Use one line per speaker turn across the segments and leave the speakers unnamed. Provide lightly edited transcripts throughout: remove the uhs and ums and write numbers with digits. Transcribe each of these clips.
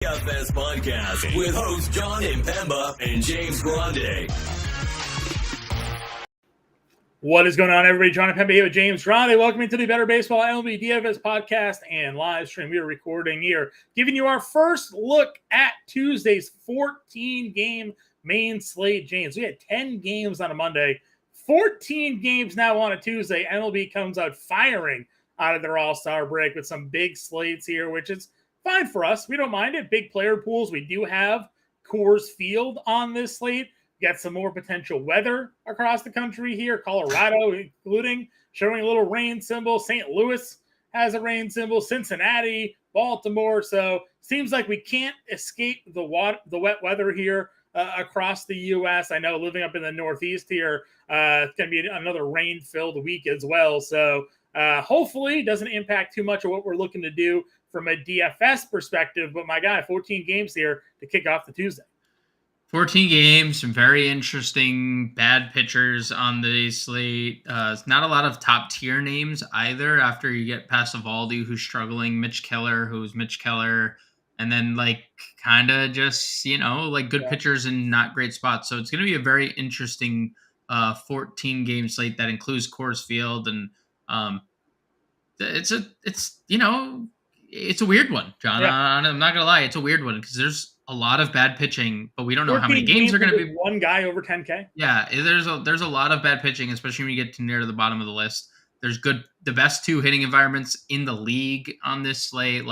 DFS podcast with hosts John Impemba and James Grande.
What is going on, everybody? John Impemba here with James Grande. Welcome to the Better Baseball MLB DFS podcast and live stream. We are recording here, giving you our first look at Tuesday's 14-game main slate. James, we had 10 games on a Monday, 14 games now on a Tuesday. MLB comes out firing out of their All-Star break with some big slates here, which is fine for us. We don't mind it. Big player pools. We do have Coors Field on this slate. Got some more potential weather across the country here. Colorado, including showing a little rain symbol. St. Louis has a rain symbol. Cincinnati, Baltimore. So seems like we can't escape the wet weather here across the U.S. I know living up in the Northeast here, it's going to be another rain-filled week as well. So hopefully it doesn't impact too much of what we're looking to do from a DFS perspective. But my guy, 14 games here to kick off the Tuesday.
14 games, some very interesting bad pitchers on the slate. Not a lot of top tier names either after you get past Evaldi, who's struggling, Mitch Keller, who's Mitch Keller, and then kind of just, good pitchers in not great spots. So it's going to be a very interesting 14 game slate that includes Coors Field. And it's a weird one, John.
Yeah.
I'm not going to lie. It's a weird one because there's a lot of bad pitching, but we don't know how many games are going to be.
One guy over 10K.
Yeah, there's a lot of bad pitching, especially when you get to near the bottom of the list. There's the best two hitting environments in the league on this slate.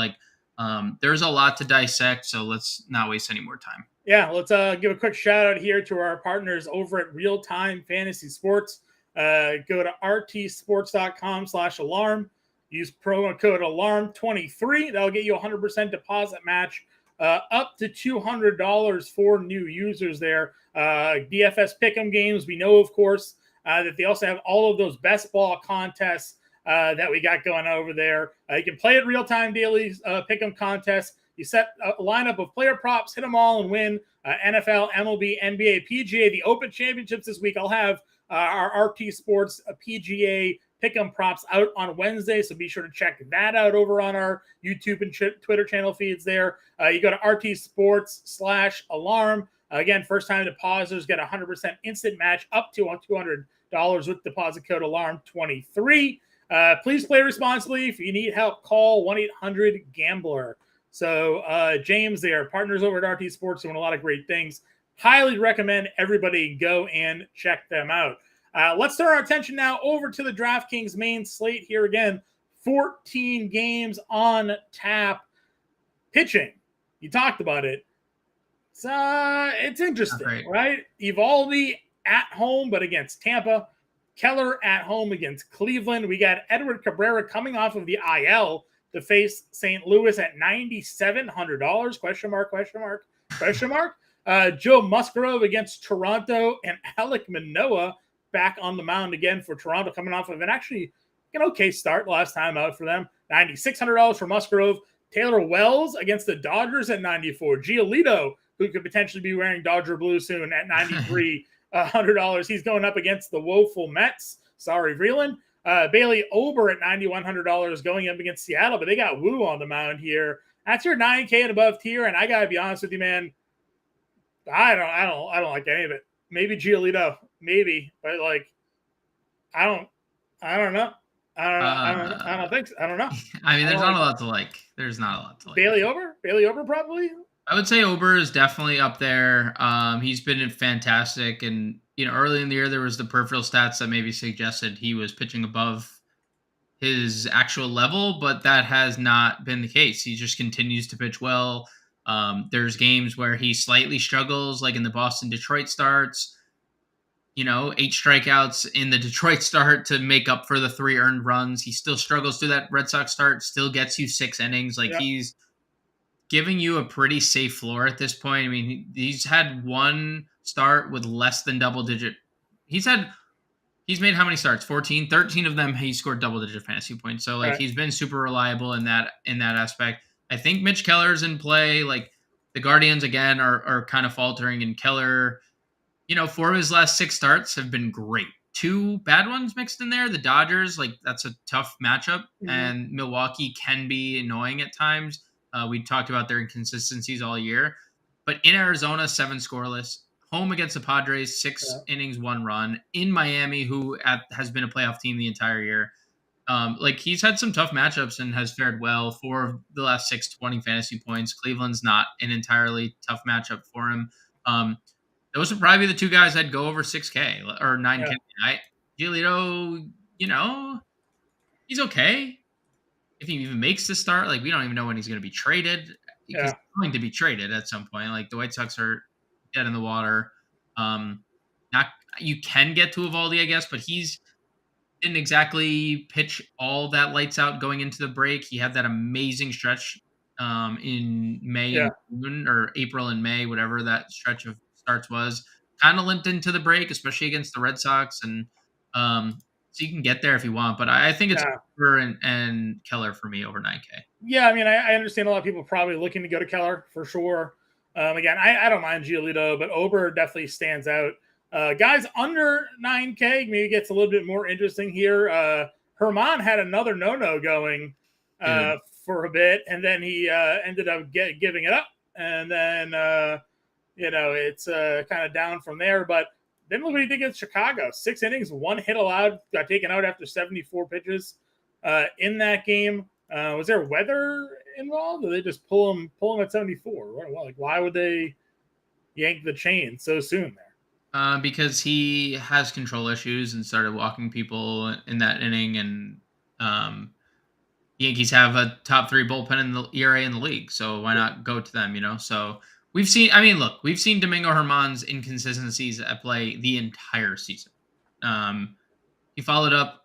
There's a lot to dissect, so let's not waste any more time.
Yeah, let's give a quick shout out here to our partners over at Real Time Fantasy Sports. Go to rtsports.com/alarm. Use promo code ALARM23. That'll get you a 100% deposit match. Up to $200 for new users there. DFS Pick'em games. We know, of course, that they also have all of those best ball contests that we got going over there. You can play at real-time daily Pick'em contests. You set a lineup of player props, hit them all, and win. NFL, MLB, NBA, PGA, the Open Championships this week. I'll have our RT Sports PGA Pick'em props out on Wednesday, so be sure to check that out over on our YouTube and Twitter channel feeds there. You go to rtsports/alarm. Again, first-time depositors get a 100% instant match up to $200 with deposit code ALARM23. Please play responsibly. If you need help, call 1-800-GAMBLER. So James there, partners over at RT Sports, doing a lot of great things. Highly recommend everybody go and check them out. Let's turn our attention now over to the DraftKings main slate here again. 14 games on tap. Pitching. You talked about it. It's interesting, right? Evaldi at home, but against Tampa. Keller at home against Cleveland. We got Edward Cabrera coming off of the IL to face St. Louis at $9,700. Question mark. Joe Musgrove against Toronto, and Alek Manoah back on the mound again for Toronto, coming off of an okay start last time out for them. $9,600 for Musgrove. Taylor Wells against the Dodgers at $94. Giolito, who could potentially be wearing Dodger blue soon, at $9,300. He's going up against the woeful Mets. Sorry, Vreeland. Bailey Ober at $9,100 going up against Seattle, but they got Woo on the mound here. That's your 9K and above tier, and I gotta be honest with you, man. I don't like any of it. Maybe Giolito. Maybe, but I don't know. I don't think so. I don't know.
I mean, there's not a lot to like. There's not a lot to like.
Bailey Ober probably.
I would say Ober is definitely up there. He's been fantastic, and early in the year there was the peripheral stats that maybe suggested he was pitching above his actual level, but that has not been the case. He just continues to pitch well. There's games where he slightly struggles, like in the Boston-Detroit starts. 8 strikeouts in the Detroit start to make up for the 3 earned runs. He still struggles through that Red Sox start, still gets you 6 innings. He's giving you a pretty safe floor at this point. I mean, he's had one start with less than double digit. He's made how many starts? 14, 13 of them he scored double digit fantasy points. So he's been super reliable in that aspect. I think Mitch Keller's in play. The Guardians again are kind of faltering, and Keller, 4 of his last 6 starts have been great. 2 bad ones mixed in there. The Dodgers, that's a tough matchup, and Milwaukee can be annoying at times. We talked about their inconsistencies all year, but in Arizona, 7 scoreless. Home against the Padres, 6 innings, 1 run. In Miami, who has been a playoff team the entire year. Like he's had some tough matchups and has fared well. 4 of the last 6, 20 fantasy points. Cleveland's not an entirely tough matchup for him. Those would probably be the 2 guys I'd go over 6K or 9K. Giolito, he's okay. If he even makes the start, like we don't even know when he's going to be traded. He's going to be traded at some point. Like the White Sox are dead in the water. Not you can get to Evaldi, I guess, but he's didn't exactly pitch all that lights out going into the break. He had that amazing stretch in May and June, or April and May, whatever that stretch of starts was. Kind of limped into the break, especially against the Red Sox, and so you can get there if you want. But I think it's Cooper and Keller for me over 9K.
Yeah, I mean, I understand a lot of people probably looking to go to Keller for sure. Again, I don't mind Giolito, but Ober definitely stands out. Guys under 9K maybe gets a little bit more interesting here. Herman had another no-no going for a bit, and then he ended up giving it up. And then, it's kind of down from there. But then look what he did against Chicago. 6 innings, 1 hit allowed, got taken out after 74 pitches in that game. Was there weather involved, or they just pull him at 74? Like, why would they yank the chain so soon there?
Because he has control issues and started walking people in that inning, and Yankees have a top 3 bullpen in the ERA in the league, so why not go to them? So we've seen Domingo Germán's inconsistencies at play the entire season. He followed up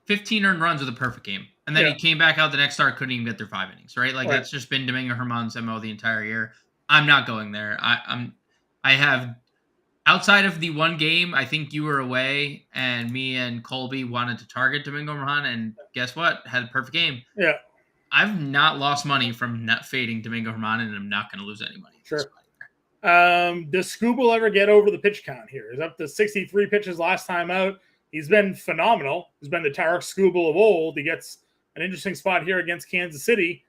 15 earned runs with a perfect game, and then he came back out the next start, couldn't even get through 5 innings. Right, that's just been Domingo Germán's MO the entire year. I'm not going there. I have, outside of the one game, I think you were away and me and Colby wanted to target Domingo Germán, and guess what? Had a perfect game.
Yeah.
I've not lost money from not fading Domingo Germán, and I'm not going to lose any money.
Sure. Does Skubal ever get over the pitch count here? He's up to 63 pitches last time out. He's been phenomenal. He's been the Tarek Skubal of old. He gets an interesting spot here against Kansas City.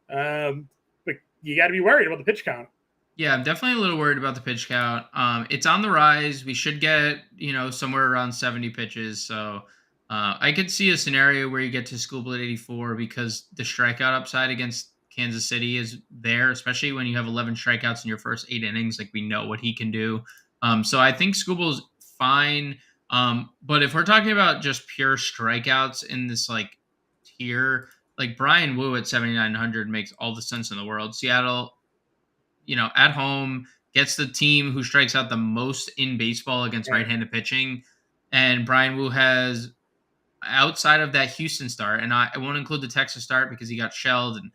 But you got to be worried about the pitch count.
Yeah, I'm definitely a little worried about the pitch count. It's on the rise. We should get, somewhere around 70 pitches. So I could see a scenario where you get to Skubal at 84 because the strikeout upside against Kansas City is there, especially when you have 11 strikeouts in your first 8 innings. Like, we know what he can do. So I think Skubal's fine. But if we're talking about just pure strikeouts in this tier, like Brian Wu at 7,900 makes all the sense in the world. Seattle, at home, gets the team who strikes out the most in baseball against right-handed pitching. And Brian Wu has, outside of that Houston start, and I won't include the Texas start because he got shelled, and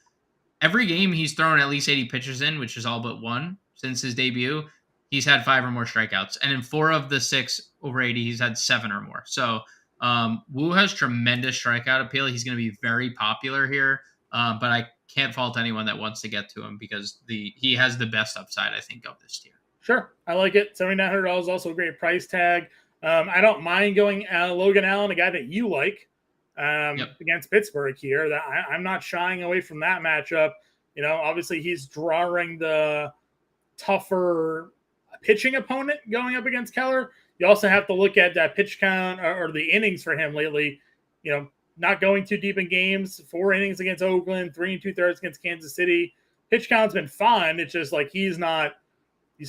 every game he's thrown at least 80 pitches in, which is all but 1 since his debut, he's had 5 or more strikeouts. And in 4 of the 6 over 80, he's had 7 or more. So Wu has tremendous strikeout appeal. He's going to be very popular here, but I can't fault anyone that wants to get to him because he has the best upside, I think, of this tier.
Sure, I like it. $7,900 is also a great price tag. I don't mind going Logan Allen, a guy that you like, against Pittsburgh here. That I'm not shying away from that matchup. Obviously he's drawing the tougher pitching opponent going up against Keller. You also have to look at that pitch count or the innings for him lately. Not going too deep in games. 4 innings against Oakland, 3 2/3 against Kansas City. Pitch count's been fine. It's just like he's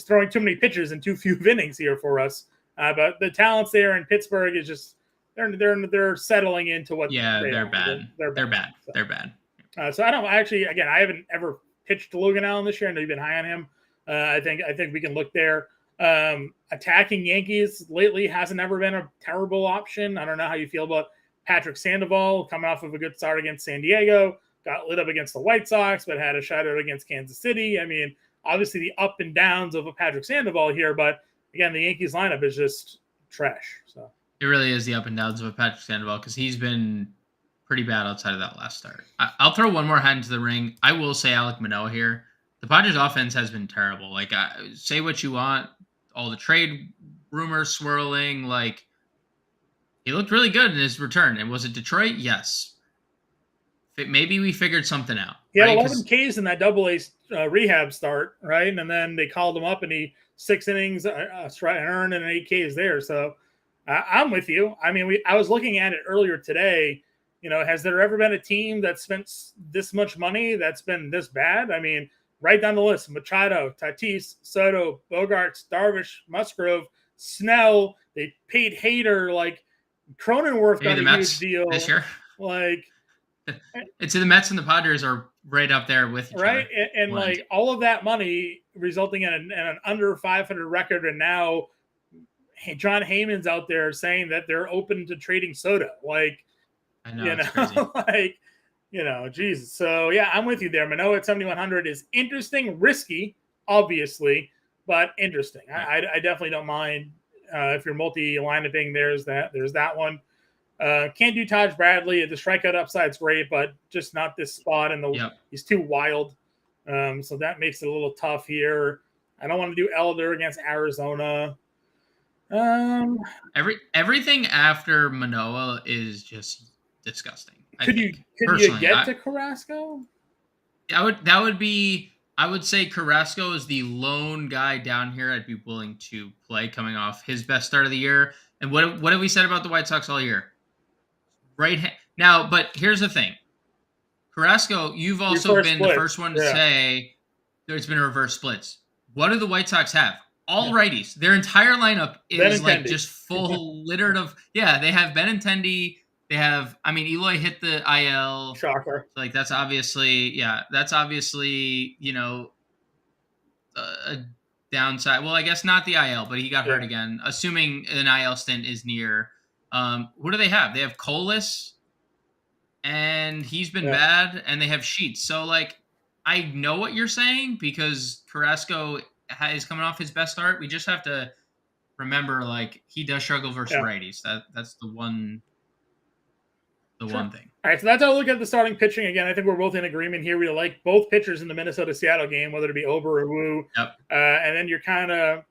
throwing too many pitches in too few innings here for us. But the talents there in Pittsburgh is just they're settling into what.
Yeah, they're bad. They're bad.
So.
They're bad.
So I don't actually. Again, I haven't ever pitched to Logan Allen this year. I know you've been high on him. I think we can look there. Attacking Yankees lately hasn't ever been a terrible option. I don't know how you feel about Patrick Sandoval coming off of a good start against San Diego, got lit up against the White Sox, but had a shutout against Kansas City. I mean, obviously the up and downs of a Patrick Sandoval here, but again, the Yankees lineup is just trash. So
it really is the up and downs of a Patrick Sandoval because he's been pretty bad outside of that last start. I'll throw one more hat into the ring. I will say Alek Manoah here. The Padres offense has been terrible. Say what you want, all the trade rumors swirling, he looked really good in his return. And was it Detroit? Yes. maybe we figured something out.
He had
right?
11 Ks in that Double-A rehab start, right? And then they called him up, and he 6 innings, earned and 8 Ks there. So I'm with you. I mean, I was looking at it earlier today. Has there ever been a team that spent this much money that's been this bad? I mean, right down the list: Machado, Tatis, Soto, Bogarts, Darvish, Musgrove, Snell. They paid Hader. Like Cronenworth got a huge deal
this year.
Like
it's the Mets and the Padres are right up there with each
right,
other.
and like all of that money resulting in an under 500 record, and now John Heyman's out there saying that they're open to trading Soto. Like,
I know, it's crazy.
Jesus. So yeah, I'm with you there. Manoah at 7,100 is interesting, risky, obviously, but interesting. Right. I definitely don't mind if you're multi-lineup-ing. There's that one. Can't do Taj Bradley. The strikeout upside's great, but just not this spot. And he's too wild. So that makes it a little tough here. I don't want to do Elder against Arizona.
Everything after Manoah is just disgusting.
Could you get to Carrasco?
I would say Carrasco is the lone guy down here I'd be willing to play coming off his best start of the year. And what have we said about the White Sox all year? Now, but here's the thing. Carrasco, you've also been the first one to say there's been reverse splits. What do the White Sox have? All righties. Their entire lineup is like just full littered of they have Benintendi. They have, Eloy hit the IL.
Shocker.
Like that's obviously a downside. Well, I guess not the IL, but he got hurt again. Assuming an IL stint is near. What do they have? They have Colas, and he's been bad, and they have Sheets. So, like, I know what you're saying because Carrasco is coming off his best start. We just have to remember, like, he does struggle versus righties. That's the one thing.
All right, so that's how we look at the starting pitching. Again, I think we're both in agreement here. We like both pitchers in the Minnesota-Seattle game, whether it be Ober or Wu.
Yep.
And then you're kind of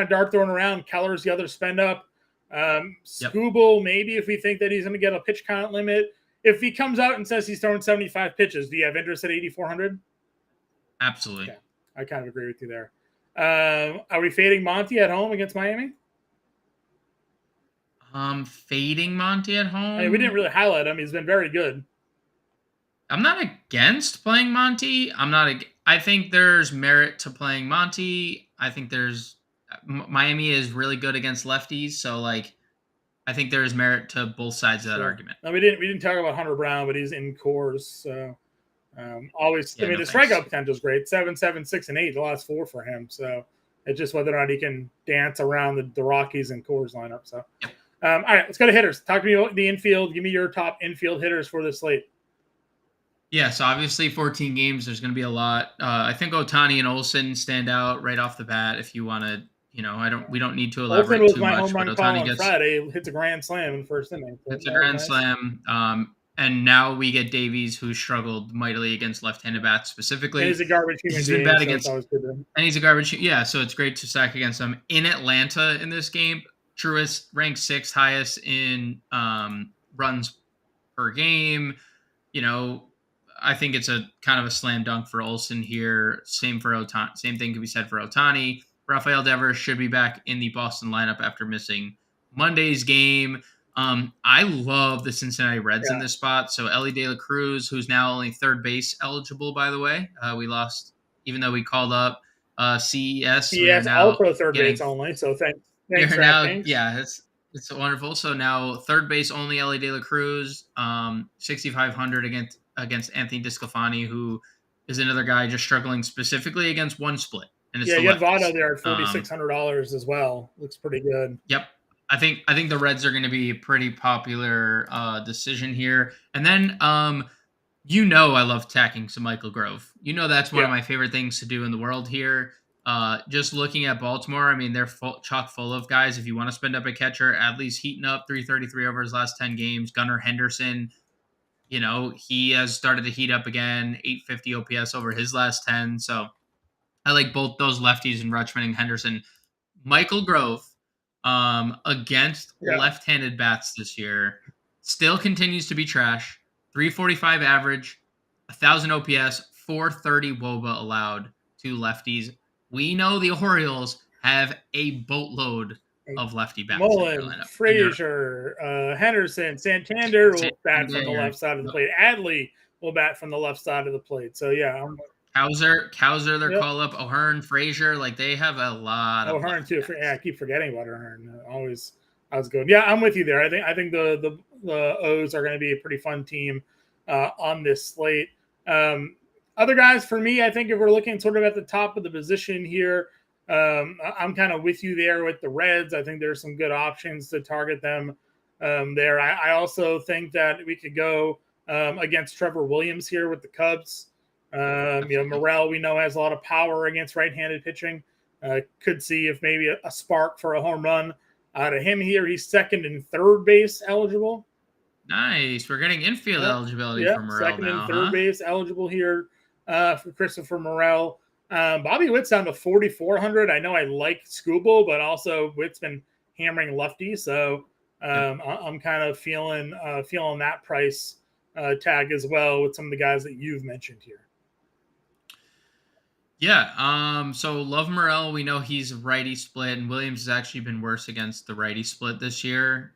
dart throwing around. Keller's the other spend up. Skubal, maybe if we think that he's going to get a pitch count limit. If he comes out and says he's throwing 75 pitches, do you have interest at 8,400?
Absolutely.
Yeah, I kind of agree with you there. Are we fading Monty at home against Miami?
Fading Monty at home?
I mean, we didn't really highlight him. He's been very good.
I'm not against playing Monty. I think there's merit to playing Monty. I think Miami is really good against lefties, so like I think there is merit to both sides of that argument.
No, we didn't talk about Hunter Brown, but he's in Coors, so always. The strikeout potential is great. 7, 7, 6, and 8, the last 4 for him. So it's just whether or not he can dance around the Rockies and Coors lineup. So, all right, let's go to hitters. Talk to me about the infield. Give me your top infield hitters for this slate.
Yeah, so obviously 14 games. There's going to be a lot. I think Ohtani and Olsen stand out right off the bat. If you want to. We don't need to elaborate too much.
Home run call on Friday. Hits a grand slam in the first inning.
Hits a grand slam. And now we get Davies, who struggled mightily against left-handed bats specifically.
And he's a garbage human
being. He's been bad against. And he's a garbage. Yeah, so it's great to stack against him in Atlanta in this game. Truist ranked 6th highest in runs per game. I think it's a kind of a slam dunk for Olsen here. Same for Ohtani. Same thing can be said for Ohtani. Rafael Devers should be back in the Boston lineup after missing Monday's game. I love the Cincinnati Reds in this spot. So Elly De La Cruz, who's now only third base eligible, by the way. We lost, even though we called up CES.
CES also third base only. So thanks
it's wonderful. So now third base only Elly De La Cruz, 6,500 against Anthony DeSclafani, who is another guy just struggling specifically against one split.
You had Votto there at $4,600 as well. Looks pretty good.
Yep. I think the Reds are going to be a pretty popular decision here. And then, I love tacking some Michael Grove. That's one of my favorite things to do in the world here. Just looking at Baltimore, they're chock full of guys. If you want to spend up a catcher, Adley's heating up, 333 over his last 10 games. Gunnar Henderson, he has started to heat up again, 850 OPS over his last 10. So I like both those lefties in Rutschman and Henderson. Michael Grove against left-handed bats this year still continues to be trash. 345 average, 1,000 OPS, 430 WOBA allowed to lefties. We know the Orioles have a boatload of lefty bats in their
Mullen,
lineup.
Frazier, Henderson, Santander will bat from the
Santander.
left side of the plate. Adley will bat from the left side of the plate. So yeah,
Kowser, their
Yep.
call up. O'Hearn, Frazier, like they have a lot of
O'Hearn too.
bats.
Yeah, I keep forgetting about O'Hearn. Always, I was good. Yeah, I'm with you there. I think the O's are going to be a pretty fun team on this slate. Other guys for me, I think if we're looking sort of at the top of the position here, I'm kind of with you there with the Reds. I think there's some good options to target them there. I also think that we could go against Trevor Williams here with the Cubs. Morel, we know, has a lot of power against right-handed pitching. Could see if maybe a spark for a home run out of him here. He's second and third base eligible.
Nice. We're getting infield eligibility for Morel
second
now,
and third base eligible here for Christopher Morel. Bobby Witt's down to 4,400. I know I like Scooble, but also Witt's been hammering lefty, so I'm kind of feeling that price tag as well with some of the guys that you've mentioned here.
Yeah. So Love Morel, we know he's righty split, and Williams has actually been worse against the righty split this year.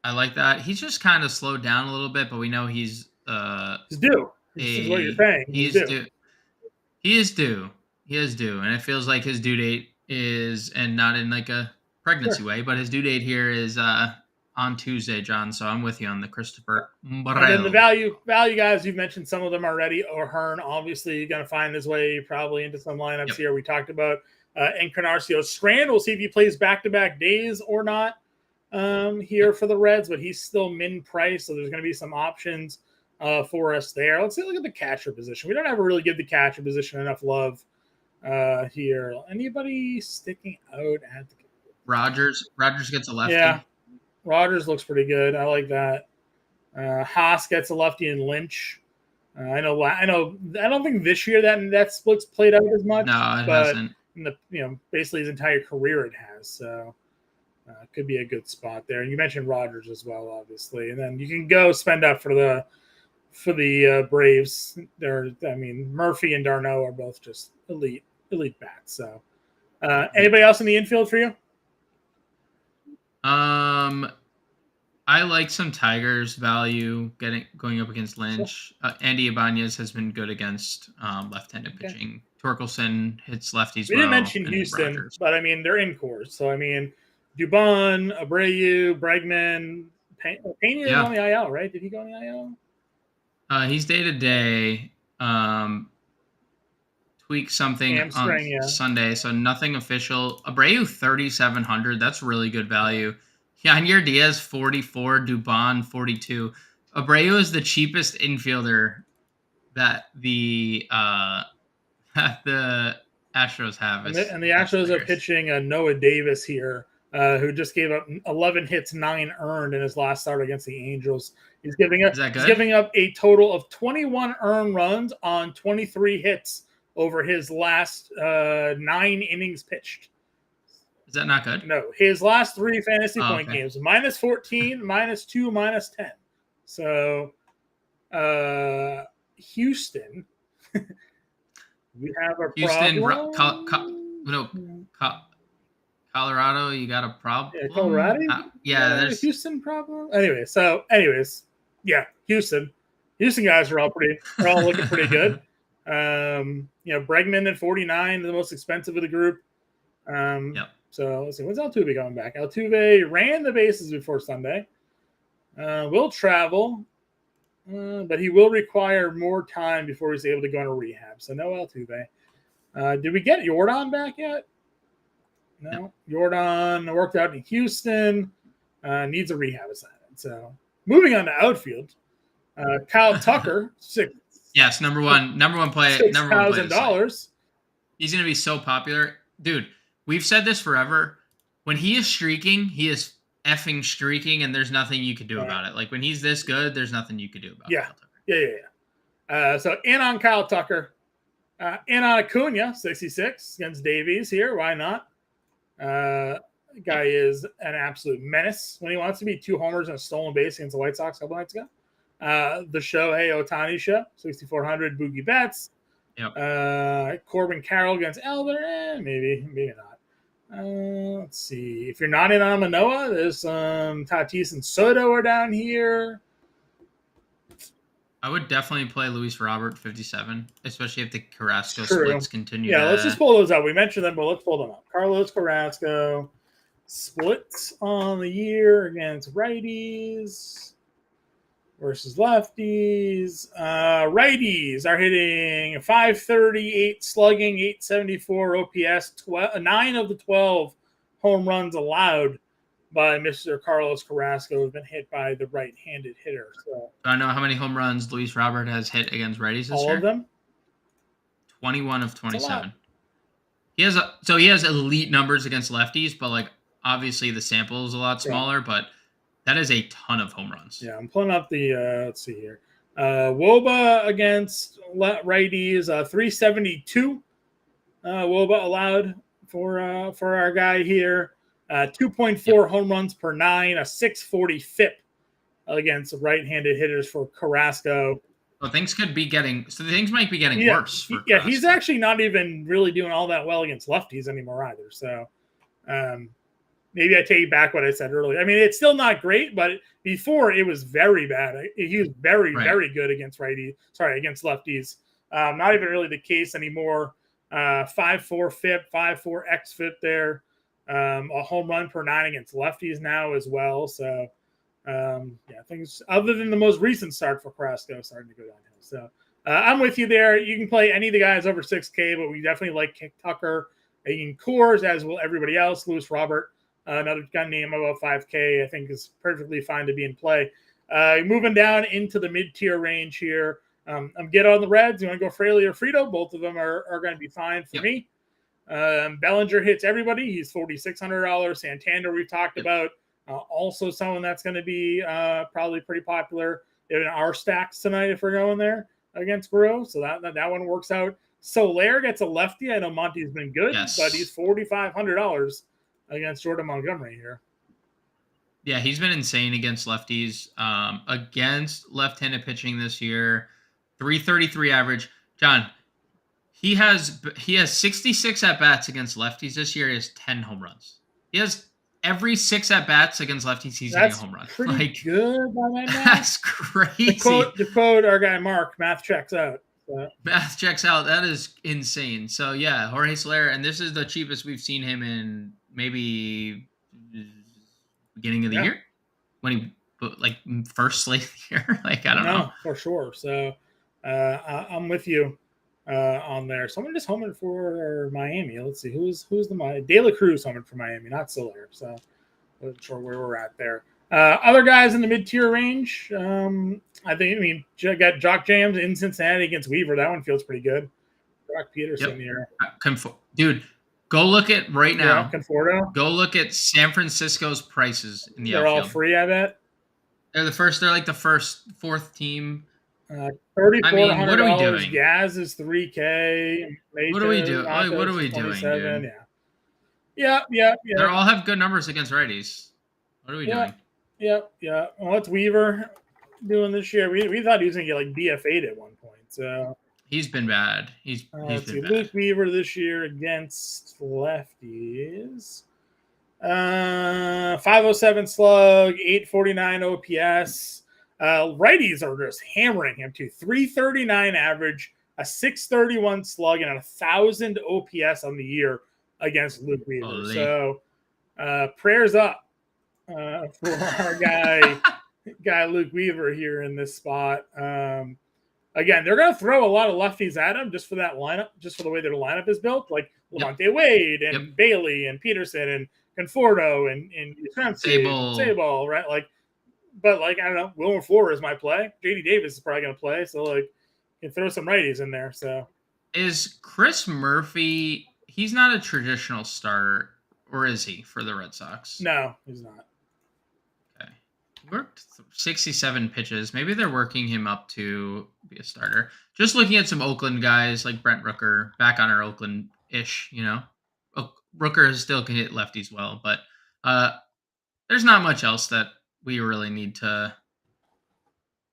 I like that. He's just kind of slowed down a little bit, but we know he's
due. This is what you're saying.
He's due. He is due. He is due. And it feels like his due date is, and not in like a pregnancy way, but his due date here is on Tuesday, John. So I'm with you on the Christopher Morel.
And then the value guys, you've mentioned some of them already. O'Hearn, obviously, going to find his way probably into some lineups here. We talked about Encarnacio Strand. We'll see if he plays back-to-back days or not here for the Reds, but he's still min price, so there's going to be some options for us there. Let's look at the catcher position. We don't ever really give the catcher position enough love here. Anybody sticking out at the
Rogers gets a lefty.
Yeah, Rogers looks pretty good. I like that. Haas gets a lefty and Lynch. I know. I don't think this year that split's played out as much.
No, it
but
hasn't.
Basically his entire career it has. So could be a good spot there. And you mentioned Rogers as well, obviously. And then you can go spend up for the Braves. Murphy and Darno are both just elite bats. So anybody else in the infield for you?
I like some Tigers value going up against Lynch. Andy Ibanez has been good against left-handed pitching. Torkelson hits lefties.
We didn't mention Houston, Rogers. But they're in course. So Dubon, Abreu, Bregman, Pena is on the IL, right? Did he go on the IL?
He's day-to-day. Tweak something
hamstring,
on Sunday, so nothing official. Abreu 3,700. That's really good value. Yanier Diaz 44, Dubon 42. Abreu is the cheapest infielder that the Astros have.
And the Astros are pitching Noah Davis here, who just gave up 11 hits, 9 earned in his last start against the Angels. He's giving up a total of 21 earned runs on 23 hits over his last 9 innings pitched.
Is that not good?
No, his last 3 fantasy point games, -14, -2, -10. So, Houston, we have a problem.
Colorado, you got a problem?
Yeah, Colorado?
There's
Houston problem. Anyways, Houston. Houston guys are all looking pretty good. Bregman at 49, the most expensive of the group. So let's see. When's Altuve coming back? Altuve ran the bases before Sunday. Will travel, but he will require more time before he's able to go into rehab. So no Altuve. Did we get Jordan back yet? No. Jordan worked out in Houston. Needs a rehab assignment. So moving on to outfield. Kyle Tucker,
number one play.
$6,000.
He's going to be so popular. Dude, we've said this forever. When he is streaking, he is effing streaking, and there's nothing you can do about it. Like, when he's this good, there's nothing you can do about it.
Yeah. So in on Kyle Tucker. In on Acuna, 66 against Davies here. Why not? Guy is an absolute menace when he wants to be. 2 homers and a stolen base against the White Sox a couple nights ago. The Shohei Ohtani show, 6,400 Boogie Betts.
Yep.
Corbin Carroll against Elder, maybe not. Let's see. If you're not in on Manoa, there's Tatis and Soto are down here.
I would definitely play Luis Robert 57, especially if the Carrasco splits continue.
Yeah, let's just pull those up. We mentioned them, but let's pull them up. Carlos Carrasco splits on the year against righties versus lefties. Righties are hitting 538 slugging, 874 OPS, 9 of the 12 home runs allowed by Mr. Carlos Carrasco have been hit by the right-handed hitter. So
I know how many home runs Luis Robert has hit against righties this year.
All of them?
21 of 27. He has elite numbers against lefties, but like obviously the sample is a lot smaller, but that is a ton of home runs.
Yeah, I'm pulling up the let's see here. Woba against righties, 372. Woba allowed for our guy here. 2.4 home runs per 9, a 640 FIP against right-handed hitters for Carrasco.
Well, things might be getting worse.
He's actually not even really doing all that well against lefties anymore either. So maybe I take back what I said earlier. I mean, it's still not great, but before it was very bad. He was very, very good against against lefties. Not even really the case anymore. 5.4 FIP, 5.4 xFIP there. A home run per 9 against lefties now as well. So, things other than the most recent start for Carrasco starting to go downhill. So, I'm with you there. You can play any of the guys over 6K, but we definitely like Tucker in Coors, as will everybody else. Luis Robert, another gun name about 5K, I think is perfectly fine to be in play. Moving down into the mid-tier range here. I'm getting on the Reds. You want to go Fraley or Frito? Both of them are going to be fine for me. Bellinger hits everybody. He's $4,600. Santander we've talked about. Also someone that's going to be probably pretty popular in our stacks tonight if we're going there against Guerrero. So that one works out. Soler gets a lefty. I know Monty's been good, but he's $4,500 against Jordan Montgomery here.
Yeah, he's been insane against lefties. Against left-handed pitching this year, 333 average. John, he has 66 at-bats against lefties this year. He has 10 home runs. He has every 6 at-bats against lefties, he's hitting a home run.
Pretty good by my math.
That's crazy.
To quote our guy Mark, math checks out. So.
Math checks out. That is insane. So, yeah, Jorge Soler, and this is the cheapest we've seen him in maybe beginning of the year when he first slate of the year. I don't know.
For sure. So, I'm with you on there. Someone just homing for Miami. Let's see who's the De La Cruz homing for Miami, not Soler. So, not sure where we're at there. Other guys in the mid-tier range. Got Jock Jams in Cincinnati against Weaver. That one feels pretty good. Brock Peterson here.
Dude, go look at right now.
Conforto.
Go look at San Francisco's prices in the
outfield. They're all free, I bet.
They're like the fourth team.
$3,400.
What are we doing?
Gaz is $3K.
What are we doing? What are we doing, dude?
Yeah.
They all have good numbers against righties. What are we doing?
Yeah. Well, what's Weaver doing this year? We thought he was going to get BF8 at one point. So
he's been bad. He's been bad.
Luke Weaver this year against lefties. 507 slug, 849 OPS. Righties are just hammering him too. 339 average, a 631 slug, and 1,000 OPS on the year against Luke Weaver.
Holy.
So prayers up for our guy Luke Weaver here in this spot. Again, they're going to throw a lot of lefties at him just for that lineup, just for the way their lineup is built, like Levante Wade and Bailey and Peterson and Conforto and Sable, right? But I don't know, Wilmer Flores might play. JD Davis is probably going to play, so you can throw some righties in there. So
is Chris Murphy? He's not a traditional starter, or is he for the Red Sox?
No, he's not.
Okay, worked 67 pitches. Maybe they're working him up to be a starter. Just looking at some Oakland guys like Brent Rooker, back on our Oakland-ish, Rooker still can hit lefties well, but There's not much else that we really need to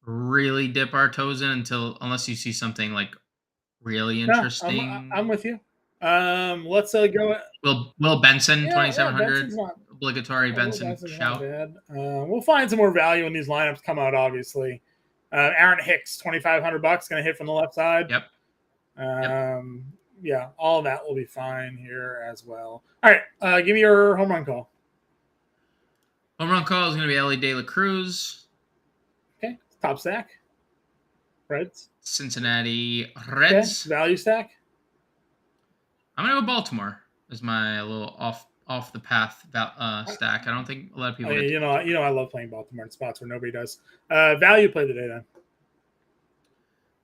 really dip our toes in unless you see something like really
No,
interesting.
I'm with you. Let's go.
Will Benson,
Yeah,
2,700
Benson's not.
obligatory Benson
Benson's not
shout.
bad. We'll find some more value when these lineups come out. Obviously, Aaron Hicks, $2,500, going to hit from the left side.
Yep.
Yeah, all of that will be fine here as well. All right, give me your home run call.
Home run call is going to be Ellie De La Cruz.
Okay, top stack. Reds.
Cincinnati Reds.
Okay. Value stack.
I'm going to go Baltimore as my little off the path stack. I don't think a lot of people.
I love playing Baltimore in spots where nobody does. Value play today then.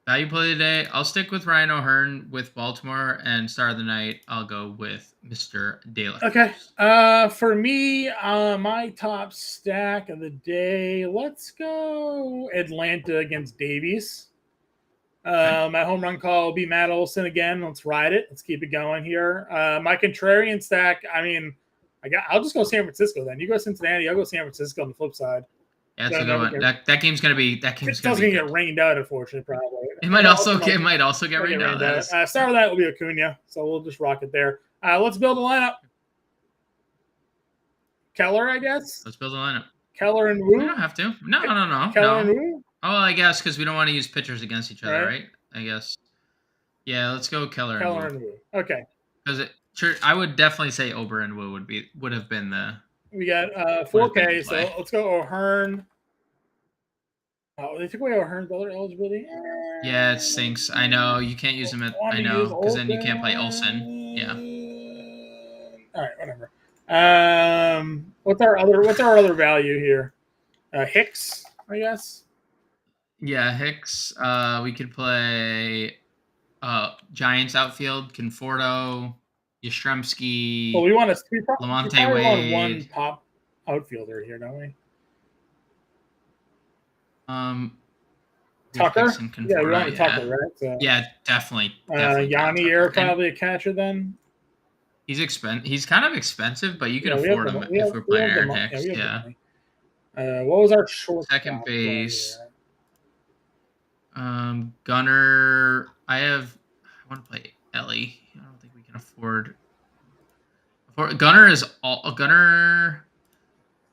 Value play today. I'll stick with Ryan O'Hearn with Baltimore, and start of the night, I'll go with Mr. De La Cruz.
Okay. For me, my top stack of the day, let's go Atlanta against Davies. My home run call will be Matt Olson again. Let's ride it. Let's keep it going here. My contrarian stack, I'll just go San Francisco then. You go Cincinnati, I'll go San Francisco on the flip side.
Yeah, that's a good one. That game's gonna be.
It's going to get rained out, unfortunately. Probably
it might also get rained out.
Start of that will be Acuna, so we'll just rock it there. Let's build a lineup. Keller, I guess.
Let's build a lineup.
Keller and Wu.
We don't have to. No.
Keller and Wu.
Oh, I guess because we don't want to use pitchers against each other, right? I guess. Yeah, let's go Keller and Wu.
Okay.
Because I would definitely say Ober and Wu would have been the.
We got 4K, so let's go O'Hearn. Oh, they took away O'Hearn's other eligibility.
Yeah, it stinks. I know you can't use him because then you can't play Olsen. Yeah.
All right, whatever. What's our other value here? Hicks, I guess.
Yeah, Hicks. We could play Giants outfield, Conforto, Yastrzemski.
Well, we want
Lamonte Wade.
One top outfielder here, don't we? Tucker. Yeah, we want Tucker, right? So,
yeah, definitely.
Yanni Air probably a catcher then.
He's kind of expensive, but you can afford him if we're playing Aaron Hicks. Yeah.
What was our short
second base? Gunner. I want to play Ellie. I don't think we can afford. Gunner is all Gunner.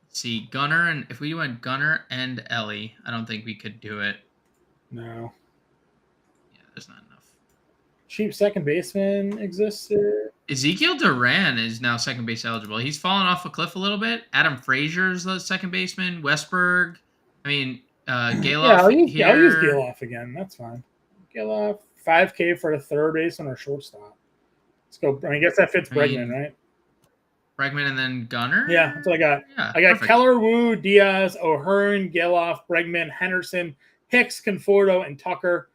Let's see, Gunner, and if we went Gunner and Ellie, I don't think we could do it.
No.
Yeah, there's not enough.
Cheap second baseman exists there.
Ezekiel Duran is now second base eligible. He's fallen off a cliff a little bit. Adam Frazier's the second baseman. Westberg. Galoff.
Yeah, I'll use Galoff again. That's fine. Galoff, 5K for a third baseman or shortstop. Let's go. I guess that fits Bregman, right?
Bregman and then Gunner?
Yeah, that's what I got.
Yeah,
I got
perfect.
Keller, Wu, Diaz, O'Hearn, Galoff, Bregman, Henderson, Hicks, Conforto, and Tucker.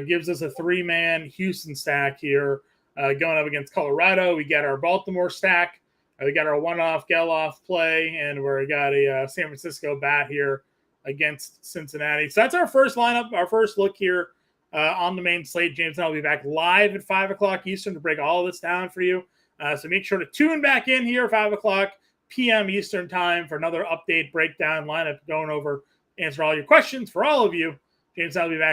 Gives us a 3-man Houston stack here. Going up against Colorado, we got our Baltimore stack. We got our one-off Geloff play, and we got a San Francisco bat here against Cincinnati. So that's our first lineup, our first look here on the main slate. James and I will be back live at 5 o'clock Eastern to break all of this down for you. So make sure to tune back in here 5 o'clock p.m. Eastern time for another update, breakdown, lineup, going over, answer all your questions for all of you. James and I will be back